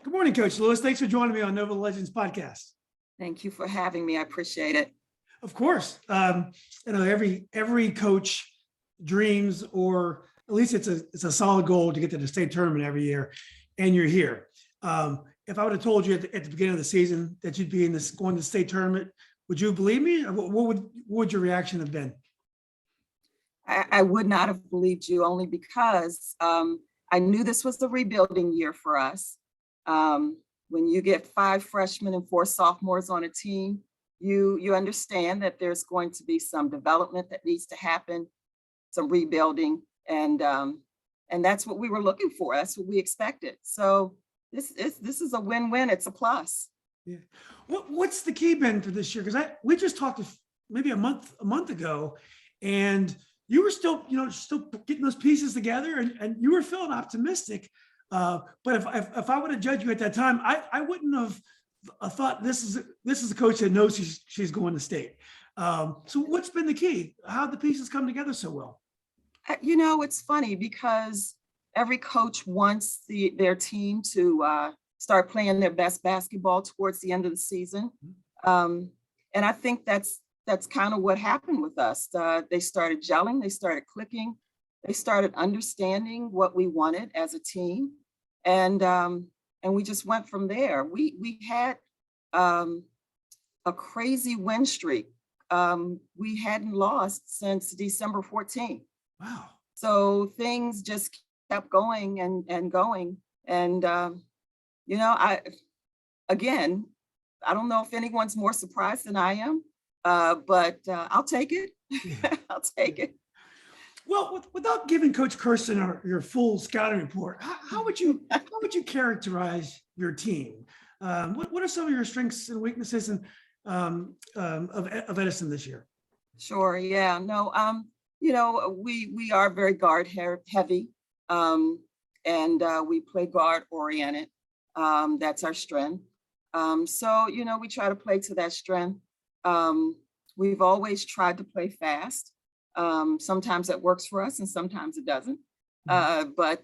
Good morning, Coach Lewis. Thanks for joining me on Nova Legends podcast. Thank you for having me. I appreciate it. Of course, every coach dreams, or at least it's a solid goal to get to the state tournament every year, and you're here. If I would have told you at the beginning of the season that you'd be going to the state tournament, would you believe me? What would your reaction have been? I would not have believed you only because I knew this was the rebuilding year for us. When you get 5 freshmen and 4 sophomores on a team, you understand that there's going to be some development that needs to happen, some rebuilding, and that's what we were looking for. That's what we expected. So this is a win-win. It's a plus. Yeah. What's the key been for this year? Because we just talked maybe a month ago, and you were still getting those pieces together, and you were feeling optimistic. But if I would have judged you at that time, I wouldn't have thought this is a coach that knows she's going to state. So what's been the key? How the pieces come together so well? It's funny because every coach wants their team to start playing their best basketball towards the end of the season. And I think that's kind of what happened with us. They started gelling, they started clicking, they started understanding what we wanted as a team. And we just went from there. We had a crazy win streak. We hadn't lost since December 14th. Wow. So things just kept going and going. And, I don't know if anyone's more surprised than I am, but I'll take it. Yeah. I'll take it. Well, without giving Coach Kirsten your full scouting report, how would you characterize your team? What are some of your strengths and weaknesses of Edison this year? Sure. Yeah. No. We are very guard heavy, and we play guard oriented. That's our strength. So we try to play to that strength. We've always tried to play fast. Sometimes that works for us and sometimes it doesn't. But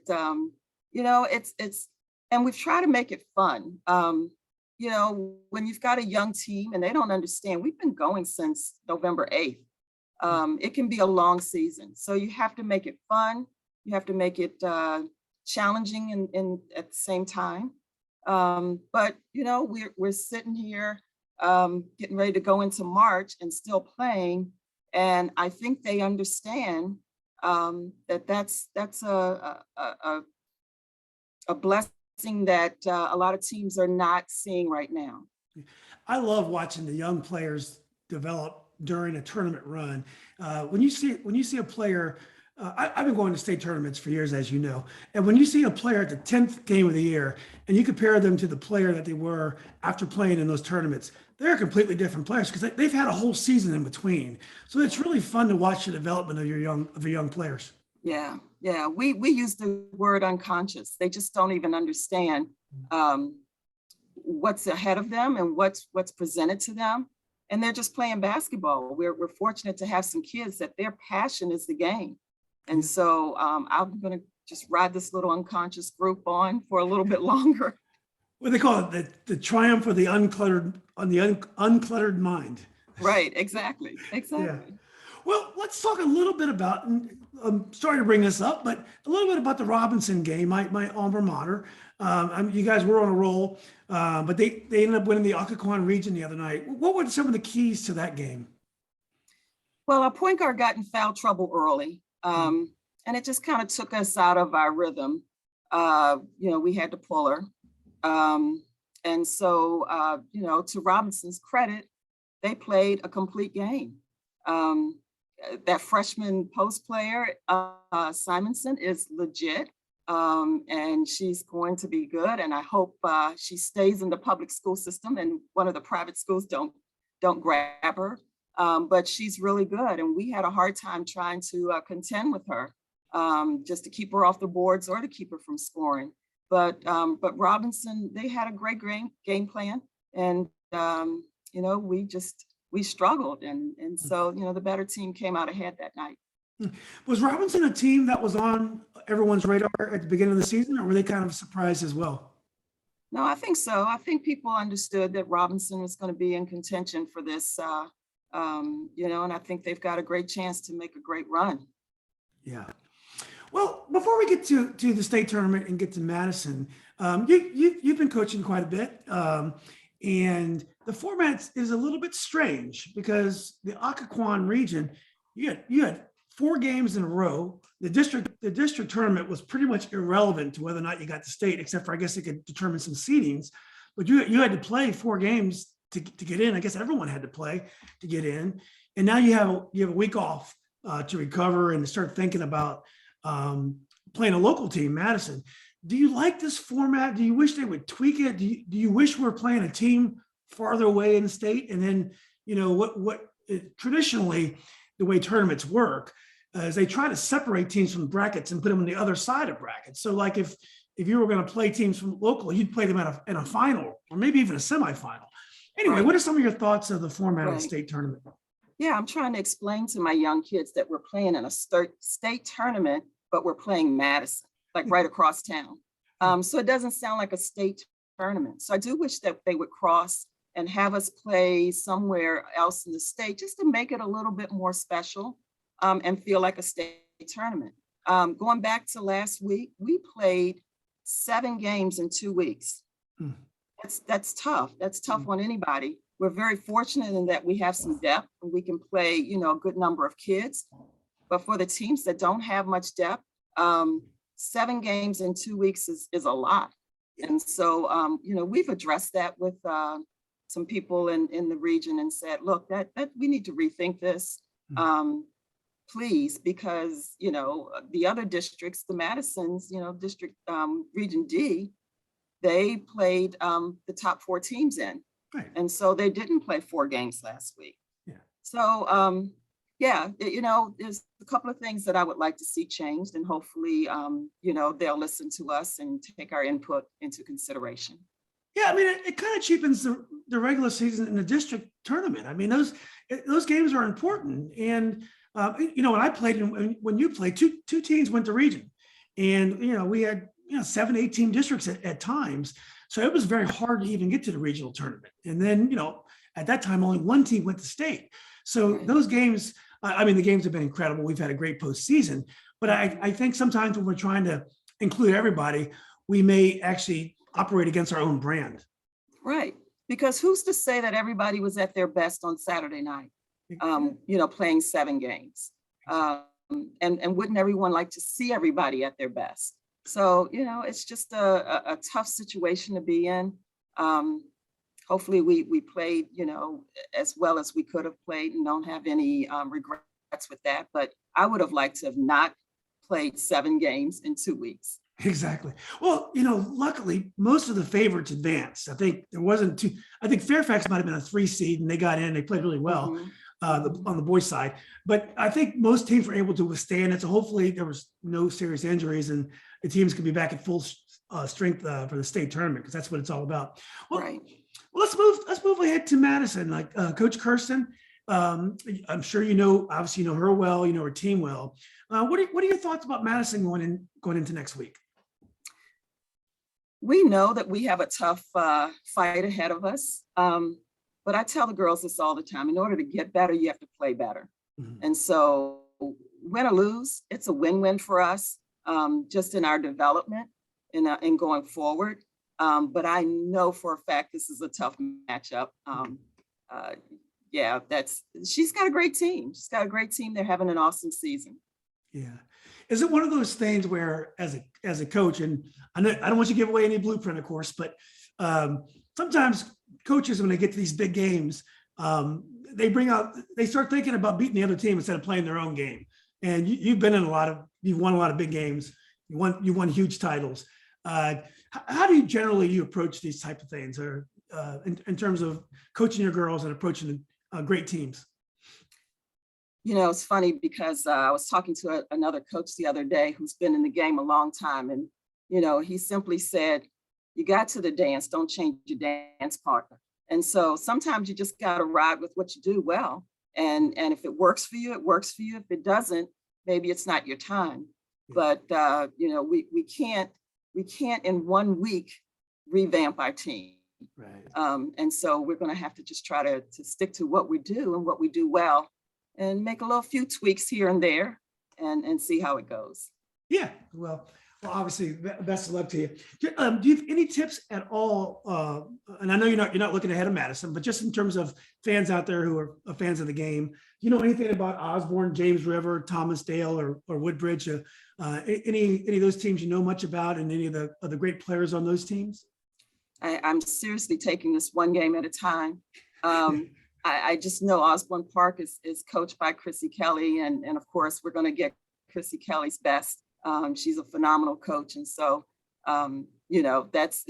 it's and we've tried to make it fun. When you've got a young team and they don't understand, we've been going since November 8th. It can be a long season. So you have to make it fun. You have to make it challenging and at the same time. But we're sitting here getting ready to go into March and still playing. And I think they understand that's a blessing that a lot of teams are not seeing right now. I love watching the young players develop during a tournament run. When you see a player, I've been going to state tournaments for years, as you know, and when you see a player at the 10th game of the year and you compare them to the player that they were after playing in those tournaments, they're completely different players because they've had a whole season in between. So it's really fun to watch the development of your young players. Yeah. We use the word unconscious. They just don't even understand what's ahead of them and what's presented to them. And they're just playing basketball. We're fortunate to have some kids that their passion is the game. And so I'm going to just ride this little unconscious group on for a little bit longer. What they call it, the triumph of the uncluttered mind. Right, exactly. Yeah. Well, let's talk a little bit about, and I'm sorry to bring this up, but a little bit about the Robinson game, my alma mater. You guys were on a roll, but they ended up winning the Occoquan region the other night. What were some of the keys to that game? Well, our point guard got in foul trouble early, and it just kind of took us out of our rhythm. We had to pull her. And so, to Robinson's credit, they played a complete game. That freshman post player, Simonson, is legit, and she's going to be good. And I hope she stays in the public school system and one of the private schools don't grab her. But she's really good, and we had a hard time trying to contend with her, just to keep her off the boards or to keep her from scoring. But Robinson, they had a great game plan, and we struggled, and so the better team came out ahead that night. Was Robinson a team that was on everyone's radar at the beginning of the season, or were they kind of surprised as well? No, I think so. I think people understood that Robinson was going to be in contention for this, and I think they've got a great chance to make a great run. Yeah. Well, before we get to the state tournament and get to Madison, you've been coaching quite a bit, and the format is a little bit strange because the Occoquan region, you had 4 games in a row. The district tournament was pretty much irrelevant to whether or not you got to state, except for I guess it could determine some seedings. But you had to play 4 games to get in. I guess everyone had to play to get in, and now you have a week off to recover and to start thinking about playing a local team, Madison. Do you like this format? Do you wish they would tweak it? Do you wish we're playing a team farther away in the state? And then, traditionally, the way tournaments work is they try to separate teams from brackets and put them on the other side of brackets. So like if you were going to play teams from local, you'd play them in a final or maybe even a semifinal. Anyway, Right. What are some of your thoughts of the format of the Right. state tournament? Yeah, I'm trying to explain to my young kids that we're playing in a state tournament, but we're playing Madison, like right across town. So it doesn't sound like a state tournament. So I do wish that they would cross and have us play somewhere else in the state just to make it a little bit more special and feel like a state tournament. Going back to last week, we played 7 games in 2 weeks. Hmm. That's tough. That's tough on anybody. We're very fortunate in that we have some depth and we can play, a good number of kids. But for the teams that don't have much depth, 7 games in 2 weeks is a lot. And so, we've addressed that with some people in the region and said, look, that we need to rethink this, please, because, the other districts, the Madisons, district region D, they played the top 4 teams in. Right. And so they didn't play 4 games last week. Yeah. So, there's a couple of things that I would like to see changed, and hopefully, they'll listen to us and take our input into consideration. Yeah, I mean, it kind of cheapens the regular season in the district tournament. I mean, those games are important. And, when I played, and when you played, two teams went to region. And, we had, 7, 8 team districts at times. So it was very hard to even get to the regional tournament. And then, at that time, only 1 team went to state. So those games, the games have been incredible. We've had a great postseason. But I think sometimes when we're trying to include everybody, we may actually operate against our own brand. Right. Because who's to say that everybody was at their best on Saturday night, playing 7 games? And wouldn't everyone like to see everybody at their best? So, it's just a tough situation to be in. Hopefully we played, as well as we could have played and don't have any regrets with that. But I would have liked to have not played 7 games in 2 weeks. Exactly. Well, luckily, most of the favorites advanced. I think there wasn't too. I think Fairfax might have been a 3 seed, and they got in. They played really well on the boys' side. But I think most teams were able to withstand it. So hopefully, there was no serious injuries, and the teams could be back at full strength for the state tournament, because that's what it's all about. Well, Right. Well, let's move ahead to Madison. Like Coach Kirsten, I'm sure obviously her well, her team well. What are your thoughts about Madison going into next week? We know that we have a tough fight ahead of us. But I tell the girls this all the time. In order to get better, you have to play better. Mhm. And so win or lose, it's a win-win for us, just in our development and going forward. But I know for a fact this is a tough matchup. She's got a great team. She's got a great team. They're having an awesome season. Yeah. Is it one of those things where as a coach, and I don't want you to give away any blueprint, of course, but sometimes coaches, when they get to these big games, they start thinking about beating the other team instead of playing their own game. And you've won a lot of big games. You won huge titles. How do you generally approach these type of things, or in terms of coaching your girls and approaching great teams? It's funny because I was talking to another coach the other day who's been in the game a long time. And, he simply said, you got to the dance, don't change your dance partner. And so sometimes you just got to ride with what you do well. And if it works for you, it works for you. If it doesn't, maybe it's not your time. But, we can't in 1 week revamp our team. Right. And so we're going to have to just try to stick to what we do and what we do well, and make a few tweaks here and there, and see how it goes. Yeah. Well, obviously, best of luck to you. Do you have any tips at all? And I know you're not looking ahead of Madison, but just in terms of fans out there who are fans of the game, do you know anything about Osborne, James River, Thomas Dale, or Woodbridge? Any of those teams you know much about, and any of the great players on those teams? I'm seriously taking this one game at a time. I just know Osborne Park is coached by Chrissy Kelly, and of course we're going to get Chrissy Kelly's best. She's a phenomenal coach, and so that's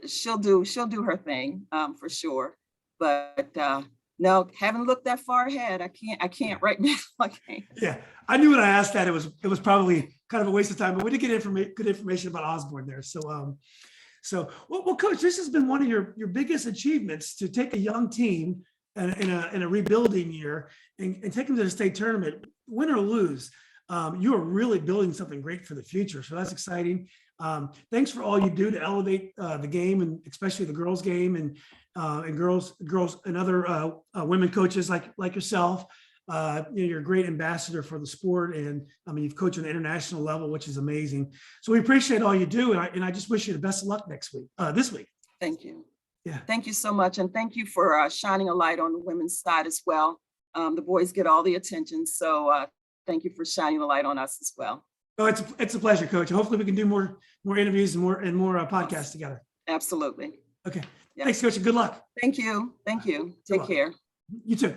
she'll do her thing for sure. But no, haven't looked that far ahead. I can't right now. Yeah, I knew when I asked that it was probably kind of a waste of time, but we did get good information about Osborne there. Well, Coach, this has been one of your biggest achievements, to take a young team in a rebuilding year and take them to the state tournament, win or lose. You are really building something great for the future. So that's exciting. Thanks for all you do to elevate the game, and especially the girls' game, and girls and other women coaches like yourself. You're a great ambassador for the sport, and I mean, you've coached at the international level, which is amazing. So we appreciate all you do, and I just wish you the best of luck this week. Thank you. Yeah. Thank you so much, and thank you for shining a light on the women's side as well. The boys get all the attention, so thank you for shining a light on us as well. Oh, it's a pleasure, Coach. Hopefully, we can do more interviews and more podcasts together. Absolutely. Okay. Yeah. Thanks, Coach. And good luck. Thank you. Take care. You too.